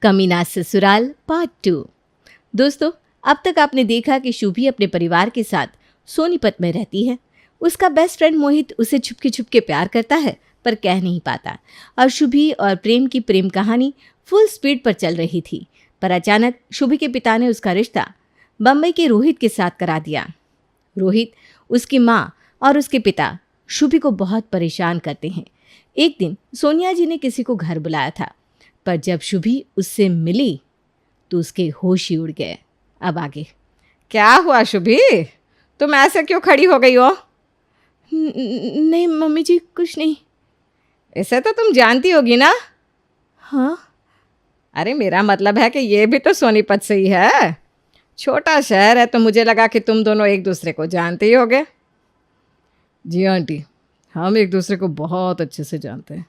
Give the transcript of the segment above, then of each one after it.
कमीना ससुराल पार्ट 2। दोस्तों, अब तक आपने देखा कि शुभी अपने परिवार के साथ सोनीपत में रहती है। उसका बेस्ट फ्रेंड मोहित उसे छुपके छुपके प्यार करता है पर कह नहीं पाता। और शुभी और प्रेम की प्रेम कहानी फुल स्पीड पर चल रही थी, पर अचानक शुभी के पिता ने उसका रिश्ता बम्बई के रोहित के साथ करा दिया। रोहित, उसकी माँ और उसके पिता शुभी को बहुत परेशान करते हैं। एक दिन सोनिया जी ने किसी को घर बुलाया था, पर जब शुभी उससे मिली तो उसके होश ही उड़ गए। अब आगे क्या हुआ शुभी, तुम ऐसे क्यों खड़ी हो गई हो? नहीं मम्मी जी, कुछ नहीं। इसे तो तुम जानती होगी ना? हाँ, अरे मेरा मतलब है कि ये भी तो सोनीपत से ही है। छोटा शहर है तो मुझे लगा कि तुम दोनों एक दूसरे को जानते ही होगे। जी आंटी, हम एक दूसरे को बहुत अच्छे से जानते हैं।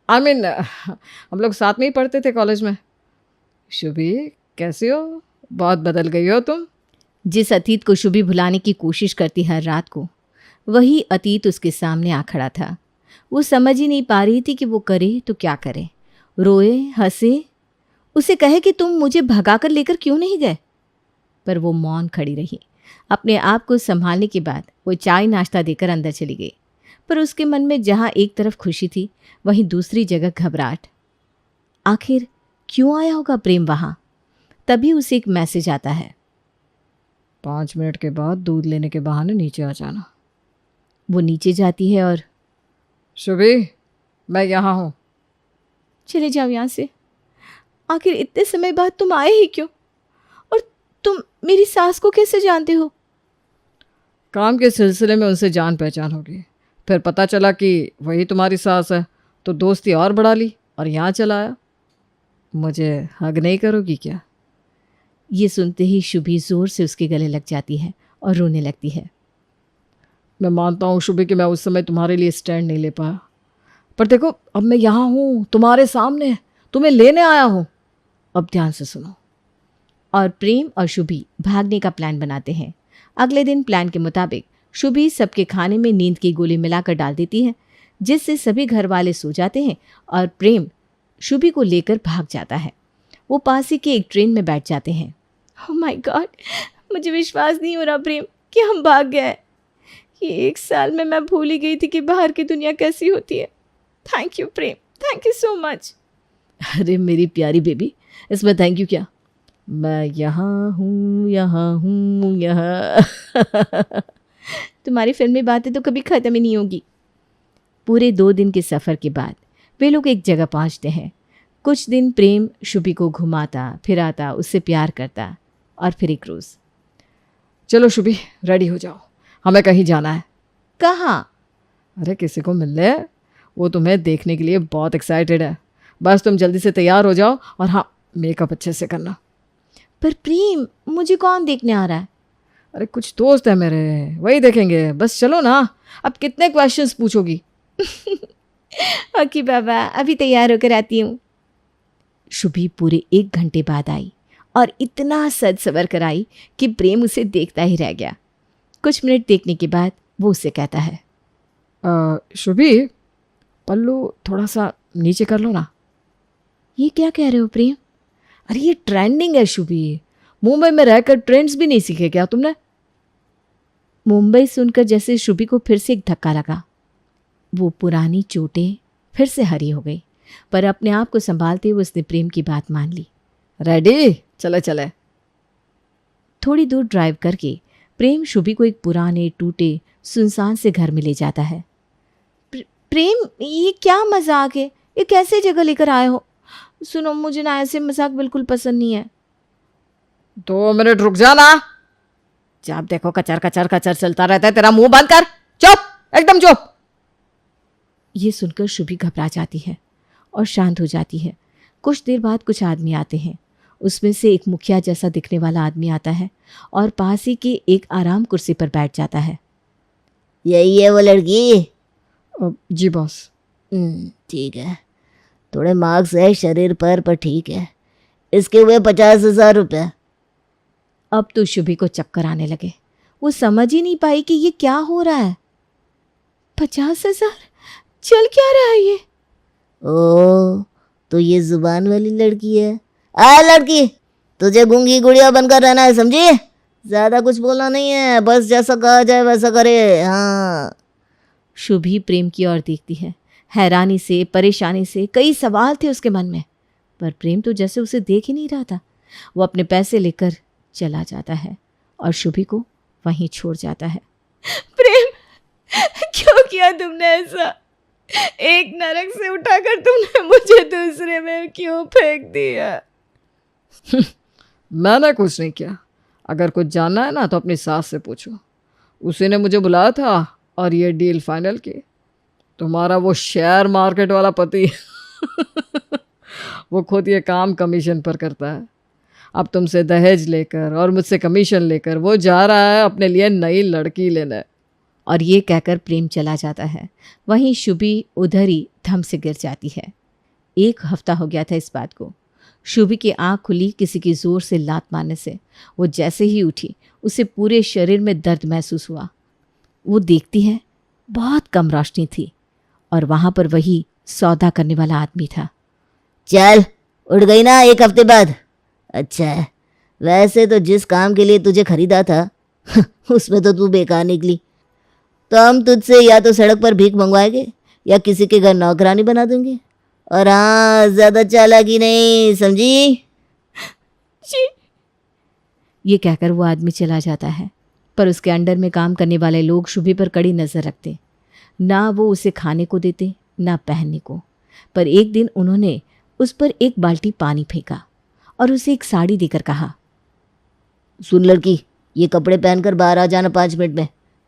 हम लोग साथ में ही पढ़ते थे कॉलेज में। शुभी, कैसी हो? बहुत बदल गई हो तुम। जिस अतीत को शुभी भुलाने की कोशिश करती हर रात को, वही अतीत उसके सामने आ खड़ा था। वो समझ ही नहीं पा रही थी कि वो करे तो क्या करे। रोए, हंसे, उसे कहे कि तुम मुझे भगाकर लेकर क्यों नहीं गए, पर वो मौन खड़ी रही। अपने आप को संभालने के बाद वो चाय नाश्ता देकर अंदर चली गई, पर उसके मन में जहाँ एक तरफ खुशी थी, वहीं दूसरी जगह घबराहट। आखिर क्यों आया होगा प्रेम वहाँ? तभी उसे एक मैसेज आता है। 5 मिनट के बाद दूध लेने के बहाने नीचे आ जाना। वो नीचे जाती है और शुभी, मैं यहाँ हूँ। चले जाओ यहाँ से। आखिर इतने समय बाद तुम आए ही क्यों? और तुम मेरी सास को कैसे जानते हो? काम के सिलसिले में उनसे जान पहचान होगी, फिर पता चला कि वही तुम्हारी सास है, तो दोस्ती और बढ़ा ली और यहाँ चला आया। मुझे हग नहीं करोगी क्या? ये सुनते ही शुभी जोर से उसके गले लग जाती है और रोने लगती है। मैं मानता हूँ शुभी कि मैं उस समय तुम्हारे लिए स्टैंड नहीं ले पाया, पर देखो अब मैं यहाँ हूँ तुम्हारे सामने, तुम्हें लेने आया हूँ। अब ध्यान से सुनो। और प्रेम और शुभी भागने का प्लान बनाते हैं। अगले दिन प्लान के मुताबिक शुभी सबके खाने में नींद की गोली मिलाकर डाल देती है, जिससे सभी घर वाले सो जाते हैं और प्रेम शुभी को लेकर भाग जाता है। वो पास ही के एक ट्रेन में बैठ जाते हैं। ओह माय गॉड, मुझे विश्वास नहीं हो रहा प्रेम कि हम भाग गए। ये 1 साल में मैं भूल ही गई थी कि बाहर की दुनिया कैसी होती है। Thank you Prem, thank you so much. अरे मेरी प्यारी बेबी, इसमें थैंक यू क्या? मैं यहाँ हूँ, यहाँ हूँ, यहाँ। तुम्हारी फिल्मी बातें तो कभी ख़त्म ही नहीं होगी। पूरे 2 दिन के सफ़र के बाद वे लोग एक जगह पहुँचते हैं। कुछ दिन प्रेम शुभी को घुमाता फिराता, उससे प्यार करता, और फिर एक रोज़। चलो शुभी, रेडी हो जाओ, हमें कहीं जाना है। कहाँ? अरे किसी को मिलने, वो तुम्हें देखने के लिए बहुत एक्साइटेड है। बस तुम जल्दी से तैयार हो जाओ, और हाँ, मेकअप अच्छे से करना। पर प्रेम, मुझे कौन देखने आ रहा है? अरे कुछ दोस्त है मेरे, वही देखेंगे। बस चलो ना, अब कितने क्वेश्चंस पूछोगी? ओके बाबा, अभी तैयार होकर आती हूँ। शुभी पूरे 1 घंटे बाद आई और इतना सज सवर कर आई कि प्रेम उसे देखता ही रह गया। कुछ मिनट देखने के बाद वो उससे कहता है, शुभी, पल्लू थोड़ा सा नीचे कर लो ना। ये क्या कह रहे हो प्रेम? अरे ये ट्रेंडिंग है शुभी, मुंबई में रहकर ट्रेंड्स भी नहीं सीखे क्या तुमने? मुंबई सुनकर जैसे शुभी को फिर से एक धक्का लगा। वो पुरानी चोटें फिर से हरी हो गई, पर अपने आप को संभालते हुए उसने प्रेम की बात मान ली। रेडी, चले चले। थोड़ी दूर ड्राइव करके प्रेम शुभी को एक पुराने टूटे सुनसान से घर में ले जाता है। प्रेम, ये क्या मजाक है? ये कैसे जगह लेकर आए हो? सुनो, मुझे ना ऐसे मजाक बिल्कुल पसंद नहीं है। 2 मिनट रुक जाना। जब देखो कचर कचर कचर चलता रहता है, तेरा मुंह बंद कर, चुप, एकदम चुप। ये सुनकर शुभी घबरा जाती है और शांत हो जाती है। कुछ देर बाद कुछ आदमी आते हैं। उसमें से एक मुखिया जैसा दिखने वाला आदमी आता है और पास ही के एक आराम कुर्सी पर बैठ जाता है। यही है वो लड़की? जी बॉस। ठीक है, थोड़े मार्क्स है शरीर पर ठीक है। इसके हुए 50,000 रुपये। अब तो शुभी को चक्कर आने लगे। वो समझ ही नहीं पाई कि ये क्या हो रहा है। 50,000? चल क्या रहा है ये? ओ, तो ये जुबान वाली लड़की है। आ लड़की, तुझे गूंगी गुड़िया बनकर रहना है, समझी? ज्यादा कुछ बोलना नहीं है, बस जैसा कहा जाए वैसा करे। हाँ। शुभी प्रेम की ओर देखती है। हैरानी से, परेशानी से, कई सवाल थे उसके मन में, पर प्रेम तो जैसे उसे देख ही नहीं रहा था। वो अपने पैसे लेकर चला जाता है और शुभी को वहीं छोड़ जाता है। प्रेम, क्यों किया तुमने ऐसा? एक नरक से उठाकर तुमने मुझे दूसरे में क्यों फेंक दिया? मैंने कुछ नहीं किया। अगर कुछ जानना है ना तो अपनी सास से पूछो। उसी ने मुझे बुलाया था और ये डील फाइनल की। तुम्हारा वो शेयर मार्केट वाला पति वो खुद ये काम कमीशन पर करता है। अब तुमसे दहेज लेकर और मुझसे कमीशन लेकर वो जा रहा है अपने लिए नई लड़की लेने। और ये कहकर प्रेम चला जाता है। वहीं शुभी उधर ही थम से गिर जाती है। 1 हफ्ता हो गया था इस बात को। शुभी की आंख खुली किसी की जोर से लात मारने से। वो जैसे ही उठी उसे पूरे शरीर में दर्द महसूस हुआ। वो देखती है, बहुत कम रोशनी थी और वहां पर वही सौदा करने वाला आदमी था। चल, उठ गई ना 1 हफ्ते बाद? अच्छा है। वैसे तो जिस काम के लिए तुझे खरीदा था उसमें तो तू बेकार निकली। तो हम तुझसे या तो सड़क पर भीख मंगवाएंगे या किसी के घर नौकरानी बना देंगे। और हाँ, ज्यादा चालाकी नहीं, समझी? जी। ये कहकर वो आदमी चला जाता है, पर उसके अंडर में काम करने वाले लोग शुभी पर कड़ी नजर रखते। ना वो उसे खाने को देते, ना पहनने को। पर एक दिन उन्होंने उस पर 1 बाल्टी पानी फेंका और उसे एक साड़ी देकर कहा, सुन लड़की, ये कपड़े पहनकर बाहर आ जाना 5 मिनट में।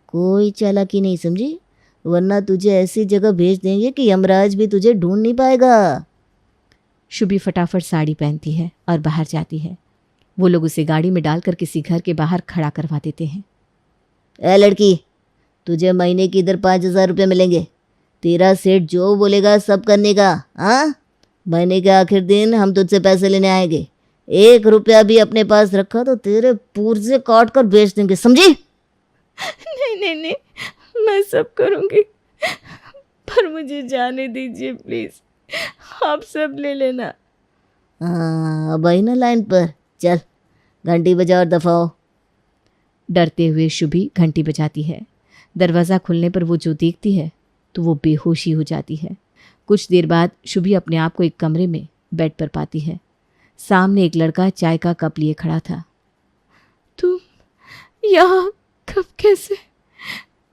कोई चालाकी नहीं, समझी? वरना तुझे ऐसी जगह भेज देंगे कि यमराज भी तुझे ढूंढ नहीं पाएगा। शुभी फटाफट साड़ी पहनती है और बाहर जाती है। वो लोग उसे गाड़ी में डालकर किसी घर के बाहर खड़ा करवा देते हैं। ए लड़की, तुझे महीने की इधर 5,000 रुपये मिलेंगे। तेरा सेठ जो बोलेगा सब करने का। हाँ, महीने के आखिर दिन हम तुझसे पैसे लेने आएंगे। 1 रुपया भी अपने पास रखा तो तेरे पुर्जे काट कर बेच देंगे, समझी? नहीं नहीं नहीं, मैं सब करूँगी, पर मुझे जाने दीजिए प्लीज़। आप सब ले लेना। हाँ, अब आई ना लाइन पर। चल, घंटी बजा और दफा हो। डरते हुए शुभी घंटी बजाती है। दरवाज़ा खुलने पर वो जो देखती है तो वो बेहोशी हो जाती है। कुछ देर बाद शुभी अपने आप को एक कमरे में बेड पर पाती है। सामने एक लड़का चाय का कप लिए खड़ा था। तुम यहाँ कब, कैसे,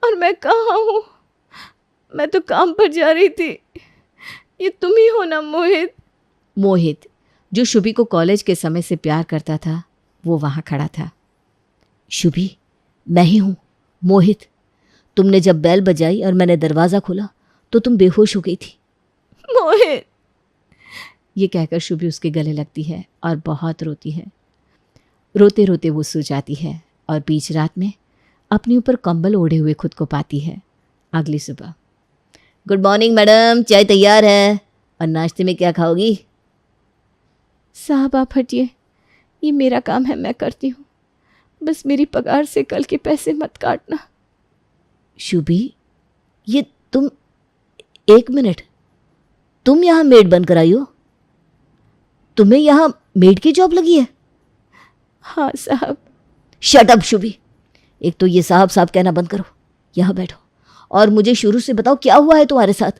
और मैं कहाँ हूँ? मैं तो काम पर जा रही थी। ये तुम ही हो ना मोहित? मोहित, जो शुभी को कॉलेज के समय से प्यार करता था, वो वहाँ खड़ा था। शुभी, मैं ही हूँ, मोहित। तुमने जब बेल बजाई और मैंने दरवाज़ा खोला तो तुम बेहोश हो गई थी। मोहित, ये कहकर शुभी उसके गले लगती है और बहुत रोती है। रोते रोते वो सो जाती है और बीच रात में अपने ऊपर कंबल ओढ़े हुए खुद को पाती है। अगली सुबह, गुड मॉर्निंग मैडम, चाय तैयार है। और नाश्ते में क्या खाओगी? साहब आप हटिए, ये मेरा काम है, मैं करती हूँ। बस मेरी पगार से कल के पैसे मत काटना। शुभी, ये तुम, 1 मिनट, तुम यहाँ मेड बनकर आई हो? तुम्हें यहाँ मेड की जॉब लगी है? हाँ साहब। शट अप शुभी, एक तो ये साहब साहब कहना बंद करो। यहाँ बैठो और मुझे शुरू से बताओ क्या हुआ है तुम्हारे साथ।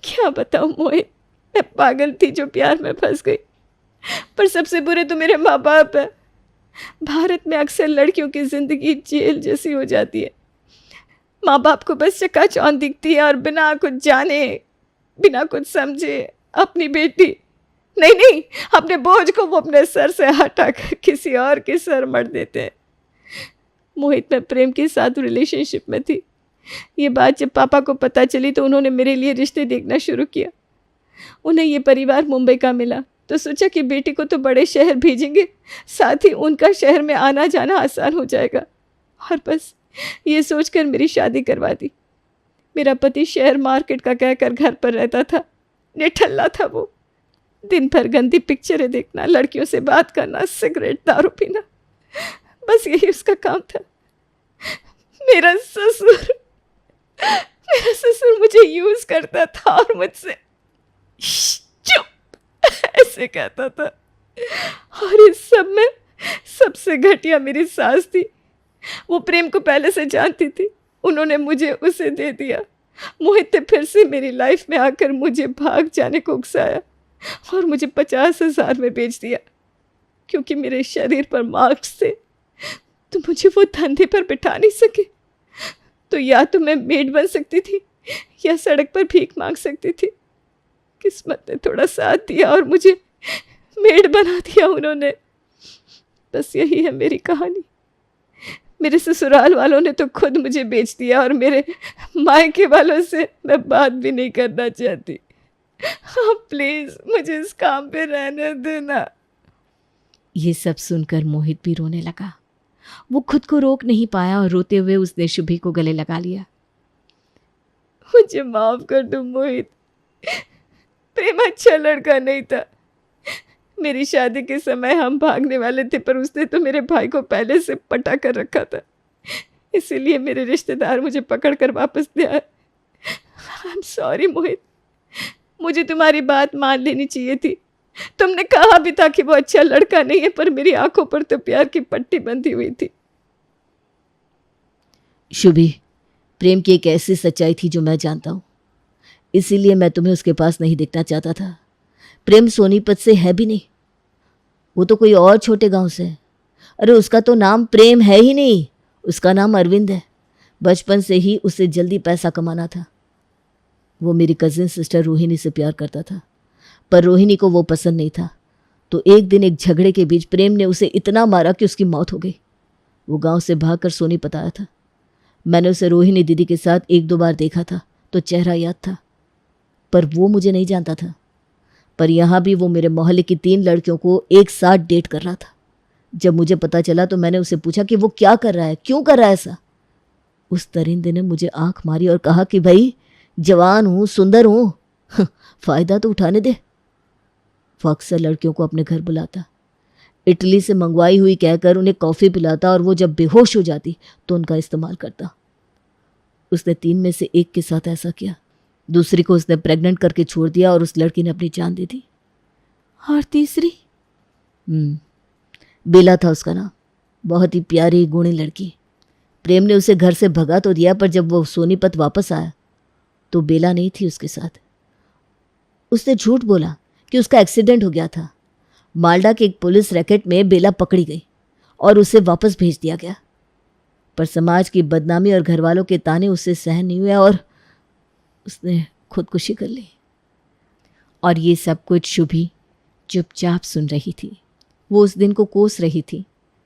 क्या बताऊँ मोहित, मैं पागल थी जो प्यार में फंस गई। पर सबसे बुरे तो मेरे माँ बाप है। भारत में अक्सर लड़कियों की जिंदगी जेल जैसी हो जाती है। माँ बाप को बस चकाचौंध दिखती है और बिना कुछ जाने, बिना कुछ समझे अपनी बेटी, नहीं, अपने बोझ को वो अपने सर से हटाकर किसी और के सर मढ़ देते हैं। मोहित, मैं प्रेम के साथ रिलेशनशिप में थी। ये बात जब पापा को पता चली तो उन्होंने मेरे लिए रिश्ते देखना शुरू किया। उन्हें ये परिवार मुंबई का मिला तो सोचा कि बेटी को तो बड़े शहर भेजेंगे, साथ ही उनका शहर में आना जाना आसान हो जाएगा। और बस ये सोचकर मेरी शादी करवा दी। मेरा पति शेयर मार्केट का कहकर घर पर रहता था। निठल्ला था वो। दिन भर गंदी पिक्चरें देखना, लड़कियों से बात करना, सिगरेट दारू पीना, बस यही उसका काम था। मेरा ससुर मुझे यूज करता था और मुझसे चुप ऐसे कहता था। और इस सब में सबसे घटिया मेरी सास थी। वो प्रेम को पहले से जानती थी, उन्होंने मुझे उसे दे दिया। मोहित ने फिर से मेरी लाइफ में आकर मुझे भाग जाने को उकसाया और मुझे 50,000 में बेच दिया। क्योंकि मेरे शरीर पर मार्क्स थे तो मुझे वो धंधे पर बिठा नहीं सके। तो या तो मैं मेड बन सकती थी या सड़क पर भीख मांग सकती थी। किस्मत ने थोड़ा साथ दिया और मुझे मेड बना दिया उन्होंने। बस यही है मेरी कहानी। मेरे ससुराल वालों ने तो खुद मुझे बेच दिया और मेरे मायके वालों से मैं बात भी नहीं करना चाहती। हाँ प्लीज मुझे इस काम पे रहने देना। ये सब सुनकर मोहित भी रोने लगा। वो खुद को रोक नहीं पाया और रोते हुए उसने शुभी को गले लगा लिया। मुझे माफ कर दो मोहित, प्रेम अच्छा लड़का नहीं था। मेरी शादी के समय हम भागने वाले थे, पर उसने तो मेरे भाई को पहले से पटा कर रखा था, इसीलिए मेरे रिश्तेदार मुझे पकड़ कर वापस ले आए। आई एम सॉरी मोहित, मुझे तुम्हारी बात मान लेनी चाहिए थी। तुमने कहा भी था कि वो अच्छा लड़का नहीं है, पर मेरी आंखों पर तो प्यार की पट्टी बंधी हुई थी। शुभी, प्रेम की एक ऐसी सच्चाई थी जो मैं जानता हूँ, इसीलिए मैं तुम्हें उसके पास नहीं देखना चाहता था। प्रेम सोनीपत से है भी नहीं, वो तो कोई और छोटे गांव से है। अरे उसका तो नाम प्रेम है ही नहीं, उसका नाम अरविंद है। बचपन से ही उसे जल्दी पैसा कमाना था। वो मेरी कजिन सिस्टर रोहिणी से प्यार करता था, पर रोहिणी को वो पसंद नहीं था। तो एक दिन एक झगड़े के बीच प्रेम ने उसे इतना मारा कि उसकी मौत हो गई। वो गांव से भागकर सोनीपत आया था। मैंने उसे रोहिणी दीदी के साथ 1-2 बार देखा था तो चेहरा याद था, पर वो मुझे नहीं जानता था। पर यहाँ भी वो मेरे मोहल्ले की 3 लड़कियों को एक साथ डेट कर रहा था। जब मुझे पता चला तो मैंने उसे पूछा कि वो क्या कर रहा है, क्यों कर रहा है ऐसा। उस दरिंदे ने मुझे आंख मारी और कहा कि भाई जवान हूँ, सुंदर हूँ, फायदा तो उठाने दे। वो अक्सर लड़कियों को अपने घर बुलाता, इटली से मंगवाई हुई कहकर उन्हें कॉफ़ी पिलाता और वो जब बेहोश हो जाती तो उनका इस्तेमाल करता। उसने 3 में से एक के साथ ऐसा किया। दूसरी को उसने प्रेग्नेंट करके छोड़ दिया और उस लड़की ने अपनी जान दे दी। और तीसरी? बेला था उसका नाम। बहुत ही प्यारी गुणी लड़की। प्रेम ने उसे घर से भगा तो दिया, पर जब वो सोनीपत वापस आया तो बेला नहीं थी उसके साथ। उसने झूठ बोला कि उसका एक्सीडेंट हो गया था। माल्डा के एक पुलिस रैकेट में बेला पकड़ी गई और उसे वापस भेज दिया गया। पर समाज की बदनामी और घरवालों के ताने उससे सहन नहीं हुआ और उसने खुदकुशी कर ली। और ये सब कुछ शुभी चुपचाप सुन रही थी। वो उस दिन को कोस रही थी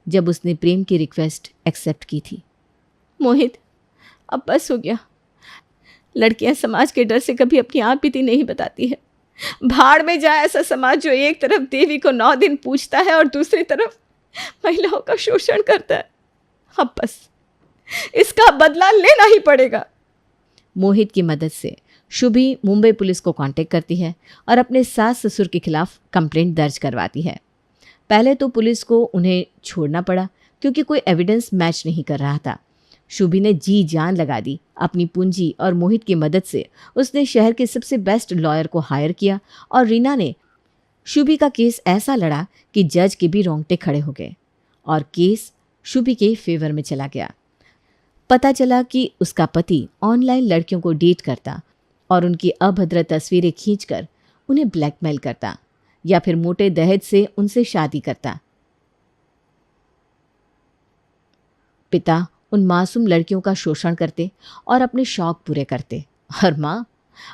जब उसने प्रेम की रिक्वेस्ट एक्सेप्ट की थी। मोहित, अब बस हो गया। लड़कियां समाज के डर से कभी अपनी आप बीती नहीं बताती है। भाड़ में जाए ऐसा समाज जो एक तरफ देवी को 9 दिन पूजता है और दूसरी तरफ महिलाओं का शोषण करता है। अब बस इसका बदला लेना ही पड़ेगा। मोहित की मदद से शुभी मुंबई पुलिस को कांटेक्ट करती है और अपने सास ससुर के खिलाफ कंप्लेंट दर्ज करवाती है। पहले तो पुलिस को उन्हें छोड़ना पड़ा क्योंकि कोई एविडेंस मैच नहीं कर रहा था। शुभी ने जी जान लगा दी। अपनी पूंजी और मोहित की मदद से उसने शहर के सबसे बेस्ट लॉयर को हायर किया और रीना ने शुभी का केस ऐसा लड़ा कि जज के भी रोंगटे खड़े हो गए और केस शुभी के फेवर में चला गया। पता चला कि उसका पति ऑनलाइन लड़कियों को डेट करता और उनकी अभद्र तस्वीरें खींचकर उन्हें ब्लैकमेल करता या फिर मोटे दहेज से उनसे शादी करता। पिता उन मासूम लड़कियों का शोषण करते और अपने शौक पूरे करते और माँ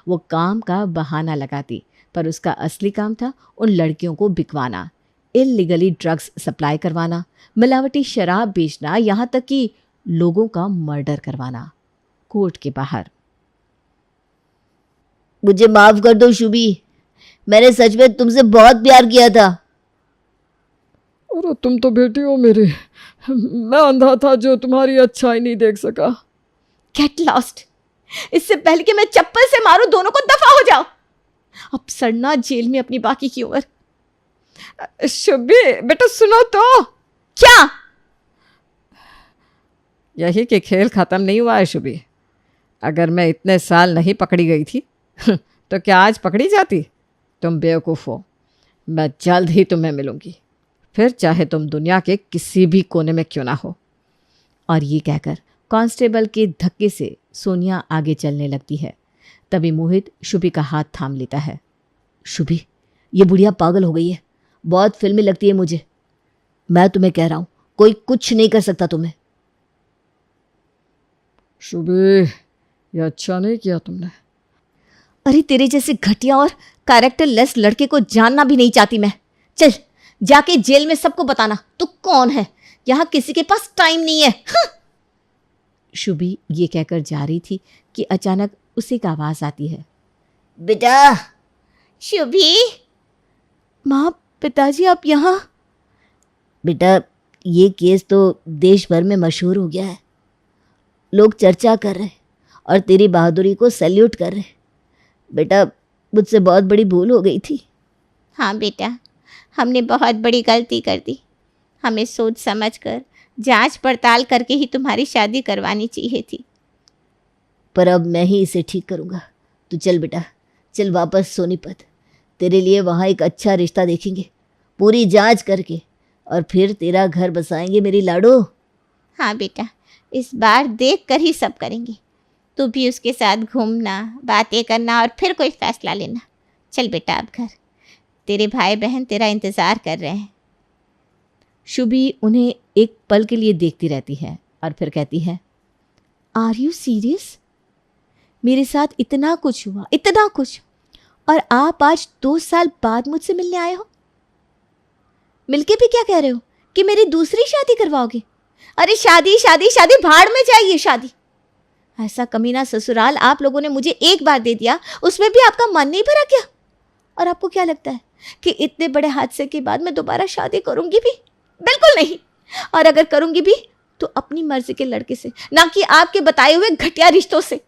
वो काम का बहाना लगाती, पर उसका असली काम था उन लड़कियों को बिकवाना, इल्लीगली ड्रग्स सप्लाई करवाना, मिलावटी शराब बेचना, यहाँ तक कि लोगों का मर्डर करवाना कोर्ट के बाहर। मुझे माफ कर दो शुभी, मैंने सच में तुमसे बहुत प्यार किया था। और तुम तो बेटी हो मेरी, मैं अंधा था जो तुम्हारी अच्छाई नहीं देख सका। Get lost. इससे पहले कि मैं चप्पल से मारूं, दोनों को दफा हो जाओ। अब सड़ना जेल में अपनी बाकी की उम्र। शुभी बेटा सुनो तो। क्या? यही कि खेल खत्म नहीं हुआ है शुभी। अगर मैं इतने साल नहीं पकड़ी गई थी तो क्या आज पकड़ी जाती? तुम बेवकूफ़ हो। मैं जल्द ही तुम्हें मिलूंगी, फिर चाहे तुम दुनिया के किसी भी कोने में क्यों ना हो। और ये कहकर कांस्टेबल के धक्के से सोनिया आगे चलने लगती है। तभी मोहित शुभी का हाथ थाम लेता है। शुभी, ये बुढ़िया पागल हो गई है, बहुत फिल्मी लगती है मुझे। मैं तुम्हें कह रहा हूं, कोई कुछ नहीं कर सकता तुम्हें। शुभी, ये अच्छा नहीं किया तुमने। अरे तेरे जैसे घटिया और कैरेक्टर लेस लड़के को जानना भी नहीं चाहती मैं। चल जाके जेल में सबको बताना तू कौन है, यहां किसी के पास टाइम नहीं है। हाँ। शुभी ये कहकर जा रही थी कि अचानक उसे एक आवाज आती है। बेटा। शुभी। माँ, पिताजी आप यहाँ? बेटा, ये केस तो देश भर में मशहूर हो गया है, लोग चर्चा कर रहे हैं और तेरी बहादुरी को सैल्यूट कर रहे हैं। बेटा, मुझसे बहुत बड़ी भूल हो गई थी। हाँ बेटा, हमने बहुत बड़ी गलती कर दी। हमें सोच समझ कर जांच पड़ताल करके ही तुम्हारी शादी करवानी चाहिए थी। पर अब मैं ही इसे ठीक करूँगा। तू चल बेटा, चल वापस सोनीपत। तेरे लिए वहाँ एक अच्छा रिश्ता देखेंगे, पूरी जांच करके, और फिर तेरा घर बसाएंगे मेरी लाडो। हाँ बेटा, इस बार देख कर ही सब करेंगे। तू भी उसके साथ घूमना, बातें करना और फिर कोई फैसला लेना। चल बेटा अब घर, तेरे भाई बहन तेरा इंतज़ार कर रहे हैं। शुभी उन्हें एक पल के लिए देखती रहती है और फिर कहती है, आर यू सीरियस? मेरे साथ इतना कुछ हुआ, इतना कुछ, और आप आज 2 साल बाद मुझसे मिलने आए हो? मिलके भी क्या कह रहे हो कि मेरी दूसरी शादी करवाओगे? अरे शादी शादी शादी, भाड़ में जाइए शादी। ऐसा कमीना ससुराल आप लोगों ने मुझे एक बार दे दिया, उसमें भी आपका मन नहीं भरा क्या? और आपको क्या लगता है कि इतने बड़े हादसे के बाद मैं दोबारा शादी करूंगी भी? बिल्कुल नहीं। और अगर करूंगी भी तो अपनी मर्जी के लड़के से, ना कि आपके बताए हुए घटिया रिश्तों से।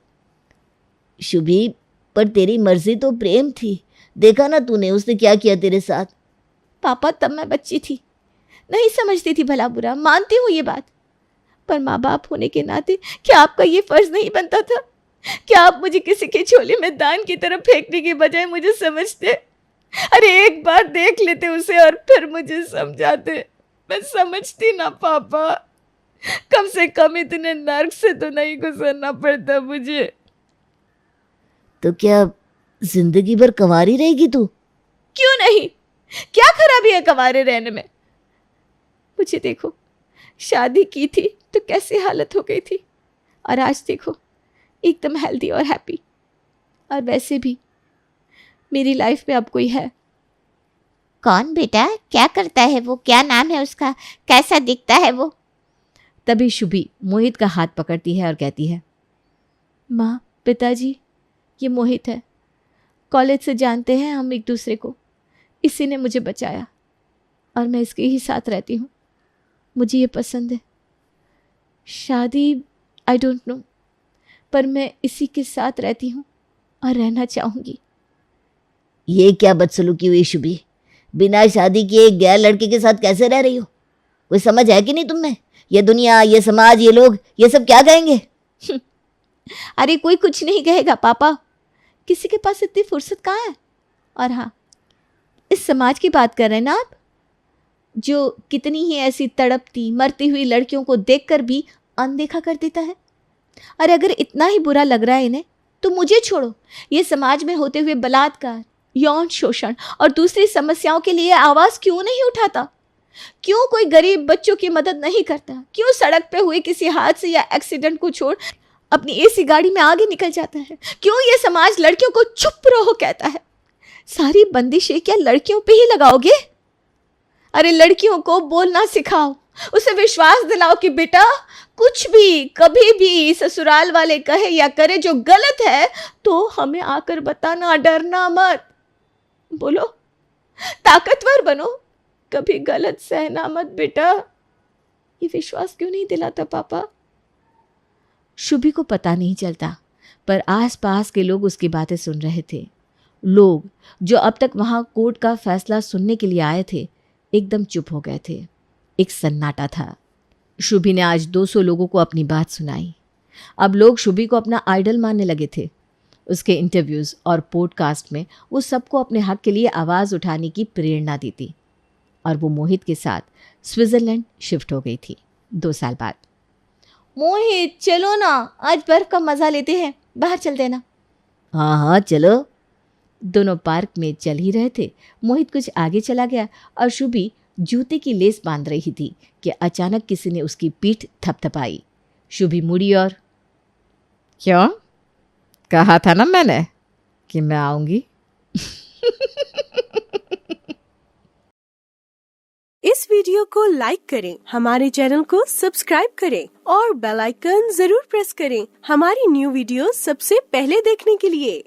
शुभी, पर तेरी मर्जी तो प्रेम थी, देखा ना तूने उसने क्या किया तेरे साथ। पापा, तब मैं बच्ची थी, नहीं समझती थी भला बुरा, मानती हूँ ये बात, पर माँ बाप होने के नाते क्या आपका ये फर्ज नहीं बनता था? क्या आप मुझे किसी के झोले में दान की तरफ फेंकने के बजाय मुझे समझते? अरे एक बार देख लेते उसे और फिर मुझे समझाते। मैं समझती ना पापा, कम से कम इतने नर्क से तो नहीं गुजरना पड़ता मुझे। तो क्या जिंदगी भर कंवारी रहेगी तू? क्यों नहीं, क्या खराबी है कंवारे रहने में? मुझे देखो, शादी की थी तो कैसी हालत हो गई थी, और आज देखो एकदम हेल्दी और हैप्पी। और वैसे भी मेरी लाइफ में अब कोई है। कौन बेटा? क्या करता है वो? क्या नाम है उसका? कैसा दिखता है वो? तभी शुभी मोहित का हाथ पकड़ती है और कहती है, माँ, पिताजी, ये मोहित है। कॉलेज से जानते हैं हम एक दूसरे को, इसी ने मुझे बचाया और मैं इसके ही साथ रहती हूँ। मुझे ये पसंद है। शादी आई डोंट नो, पर मैं इसी के साथ रहती हूँ और रहना चाहूँगी। ये क्या बदसलूकी हुई शुभी? बिना शादी किए एक गैर लड़के के साथ कैसे रह रही हो? कोई समझ है कि नहीं तुम में? ये दुनिया, ये समाज, ये लोग, ये सब क्या कहेंगे? अरे कोई कुछ नहीं कहेगा पापा, किसी के पास इतनी फुर्सत कहाँ है। और हाँ, इस समाज की बात कर रहे हैं ना आप, जो कितनी ही ऐसी तड़पती मरती हुई लड़कियों को देखकर भी अनदेखा कर देता है। अरे अगर इतना ही बुरा लग रहा है इन्हें तो मुझे छोड़ो। ये समाज में होते हुए बलात्कार, यौन शोषण और दूसरी समस्याओं के लिए आवाज़ क्यों नहीं उठाता? क्यों कोई गरीब बच्चों की मदद नहीं करता? क्यों सड़क पे हुए किसी हादसे या एक्सीडेंट को छोड़ अपनी एसी गाड़ी में आगे निकल जाता है? क्यों ये समाज लड़कियों को चुप रहो कहता है? सारी बंदिशें क्या लड़कियों पे ही लगाओगे? अरे लड़कियों को बोलना सिखाओ, उसे विश्वास दिलाओ कि बेटा कुछ भी कभी भी ससुराल वाले कहे या करे जो गलत है तो हमें आकर बताना, डरना मत। बोलो, ताकतवर बनो, कभी गलत सहना मत बेटा। ये विश्वास क्यों नहीं दिलाता पापा? शुभी को पता नहीं चलता, पर आसपास के लोग उसकी बातें सुन रहे थे। लोग जो अब तक वहां कोर्ट का फैसला सुनने के लिए आए थे एकदम चुप हो गए थे। एक सन्नाटा था। शुभी ने आज 200 लोगों को अपनी बात सुनाई। अब लोग शुभी को अपना आइडल मानने लगे थे। उसके इंटरव्यूज़ और पॉडकास्ट में वो सबको अपने हक के लिए आवाज़ उठाने की प्रेरणा दी थी। और वो मोहित के साथ स्विट्ज़रलैंड शिफ्ट हो गई थी 2 साल बाद। मोहित चलो ना, आज बर्फ का मजा लेते हैं, बाहर चल देना। हाँ हाँ चलो। दोनों पार्क में चल ही रहे थे। मोहित कुछ आगे चला गया और शुभी जूते की लेस बांध रही थी कि अचानक किसी ने उसकी पीठ थपथपाई। शुभी मुड़ी और, क्यों? कहा था ना मैंने कि मैं आऊंगी। इस वीडियो को लाइक करें, हमारे चैनल को सब्सक्राइब करें और बेल आइकन जरूर प्रेस करें हमारी न्यू वीडियो सबसे पहले देखने के लिए।